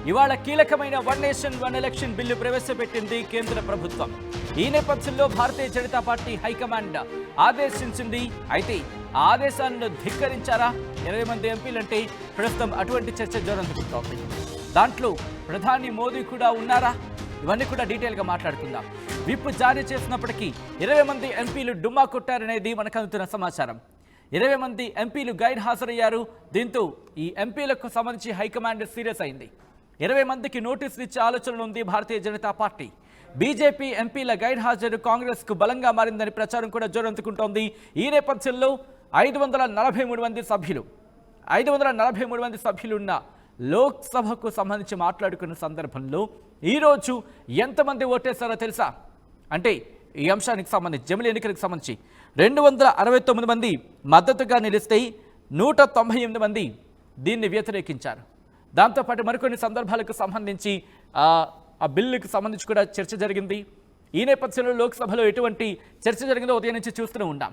ఇవాళ కీలకమైన one nation one election bill ప్రవేశపెట్టింది కేంద్ర ప్రభుత్వం. ఈ నేపథ్యంలో భారతీయ జనతా పార్టీ హైకమాండ్ ఆదేశించింది. అయితే ఆ ఆదేశాలను ధిక్కరించారా 20 మంది ఎంపీలంటే ప్రస్తుతం అటువంటి చర్చ జోరందుకుంటోంది. దాంట్లో ప్రధాని మోదీ కూడా ఉన్నారా? ఇవన్నీ కూడా డీటెయిల్గా మాట్లాడుకుందాం. విప్ జారీ చేసినప్పటికీ 20 మంది ఎంపీలు డుమ్మా కొట్టారనేది మనకు అందుతున్న సమాచారం. 20 మంది ఎంపీలు గైర్ హాజరయ్యారు. దీంతో ఈ ఎంపీలకు సంబంధించి హైకమాండ్ సీరియస్ అయింది. 20 మందికి నోటీసులు ఇచ్చే ఆలోచనలు ఉంది భారతీయ జనతా పార్టీ. బీజేపీ ఎంపీల గైర్ హాజరు కాంగ్రెస్కు బలంగా మారిందని ప్రచారం కూడా జోరందుకుంటోంది. ఈ నేపథ్యంలో 543 మంది సభ్యులున్న లోక్సభకు సంబంధించి మాట్లాడుకున్న సందర్భంలో ఈరోజు ఎంతమంది ఓటేశారో తెలుసా? అంటే ఈ అంశానికి సంబంధించి జమిలి ఎన్నికలకు సంబంధించి 269 మంది మద్దతుగా నిలిస్తే 198 మంది దీన్ని వ్యతిరేకించారు. దాంతోపాటు మరికొన్ని సందర్భాలకు సంబంధించి ఆ బిల్లుకు సంబంధించి కూడా చర్చ జరిగింది. ఈ నేపథ్యంలో లోక్సభలో ఎటువంటి చర్చ జరిగిందో ఉదయం నుంచి చూస్తూనే ఉన్నాం.